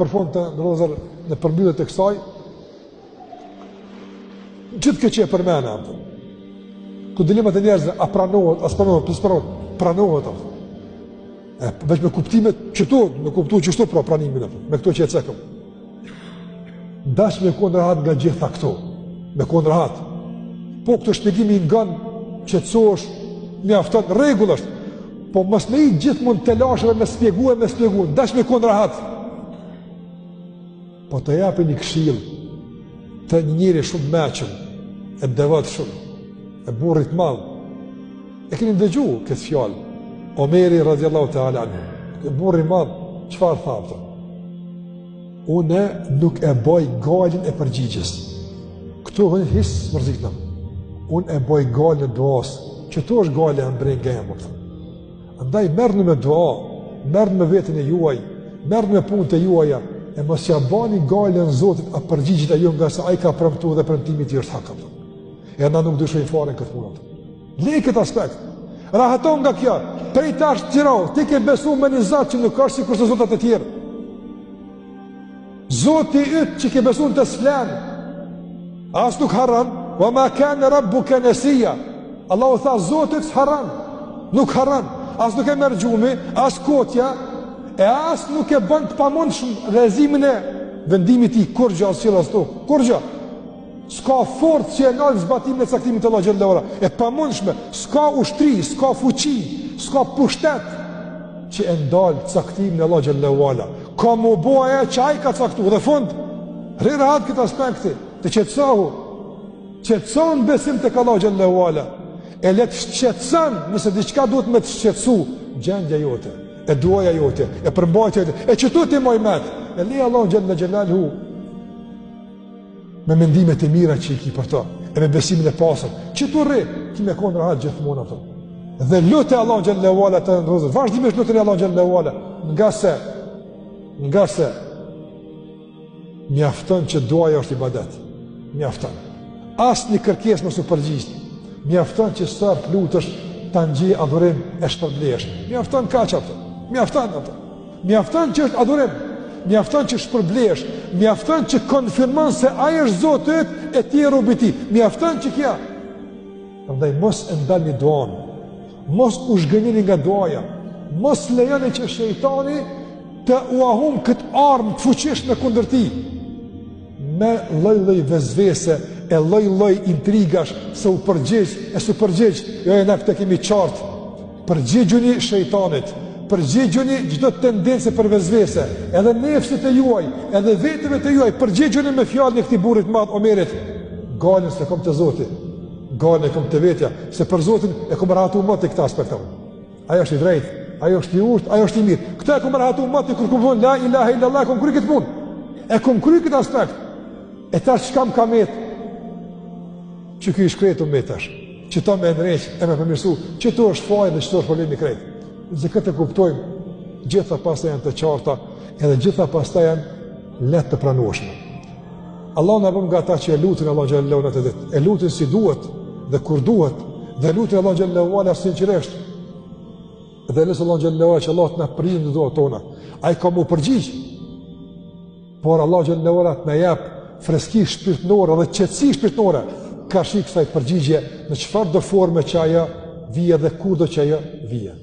Për fund të ndërëzër në përmbyllet të kësaj, gjithë këtë që e përmena, ku dilemat e njerëzve, a pranohet, a s'pranohet, pranohet, veç me kuptimet qëtu, me kuptu qështu pra pranimin, me këto që e cekëm. Dash me konë rahat nga gjitha këto, me konë rahat. Po këtë shpjegimi ngan, qetësohesh, mjafton, rregull është, po mos me i gjithë mund të lashëve me spjegu, dash me konë rahat. Po të japë një këshill të një njeri shumë meqëm, e devat shumë, e burrit madh. E keni dëgju këtë fjalë, Omeri radhiyallahu ta'ala anhu, e burri madh, çfarë tha? Unë nuk e boj galin e përgjigjes. Këtu vjen hisë mërzitëm. Unë e boj galin e duas, që to është gali e mbrej nga emër. Andaj merrni me dua, merrni me veten e juaj, merrni me punët e juaja, e mos ja bani galën Zotit a përgjigjet ajo nga se ai ka premtuar dhe premtimi i tij është hak. E na nuk dyshoj fare këtë punë. Lej këtë aspekt. Rahaton nga kjo. Prej tash xhiro, ti ke besuar me një Zot që nuk ka sikur se zotat e tjerë. Zoti yt që ke besuar të s'flan, as nuk harran, wa ma kana rabbuka nasiya. Allahu tha Zoti s'harran, nuk harran, as nuk e merr gjumi, as kotja, e as nuk e bën të pamundshëm rrezimin e vendimit i kur gjë as as to. Kur gjë? S'ka forcë që e nal zbatimin e caktimit të Allahu xhallahu ala. E pamundshme, s'ka ushtri, s'ka fuqi, s'ka pushtet që e ndal caktimin e Allahu xhallahu ala. Ka më boja që ai ka caktuar dhe fund. Rrihat këtë aspekti, të qetëson besim tek Allahu xhallahu ala. E let shqetëson nëse diçka duhet me të shqetësu, gjendja jote, e duaja jote, e përmbajtja jote, e çtu ti më imet. E li Allahu xhallahu me mendimet e mira që i ki për to, e me besimin e pasër, që të rri, ki me konë rahat gjithmonë ato. Dhe lutë e Allah xhallahu ala të ndrozër, vazhdimisht lutë e Allah xhallahu ala, nga se, mjafton që duaja është ibadet, mjafton. Asë një kërkes mësë përgjisht, mjafton që sërp lutësh të ngji adhurim e shpërblesh, mjafton ka që ato, mjafton që është adhurim, mjafton që shpërblesh, mjafton që konfirmon se ai është Zoti yt e ti robi ti, mjafton që kja. Prandaj mos e ndalni duan, mos u zhgënjeni nga duaja, mos lejoni që shejtani të u ahum këtë armë të fuqishme kundër ti, me lloj-lloj vezvese, e lloj-lloj intrigash, se u përgjigj, jo e na këtë kemi qartë, përgjigjuni shejtanit, përgjigjuni çdo tendencë për vezvese, edhe nefsit e juaj, edhe vetëve të juaj, përgjigjuni me fjalën e këtij burrit madh Omerit. Galën se kom të Zoti, galën e kom të vetja, se për Zotin e kom rahatu më të këtë aspekt. Ajo është i drejtë, ajo është i urtë, ajo është i mirë. Këtë e kom rahatu më të kur kom thonë la ilaha illallah, kom kry këtë punë. E kom kry këtë aspekt. E tash çka më ka met? Që ky i shkretu me tash, që ta me ndreq, e me përmirësu, që to është fajë dhe që to është problemi krejt. Dhe këtë kuptojmë, gjitha pastaj janë të qarta, edhe gjitha pastaj janë letë të pranueshme. Allah na bën nga ata që e lutin Allah xhallahu ala të ditë, e lutin si duhet dhe kur duhet, dhe lutin Allah xhallahu ala sinqerisht. Dhe lutin Allah xhallahu ala që Allah të na prijë në duat tona. Ai ka më përgjigj. Por Allah xhallahu ala të na jap freski shpirtërore dhe qetësi shpirtërore, ka shik kësaj përgjigje në çfarë do forme që ajo vije dhe kur do që ajo vije.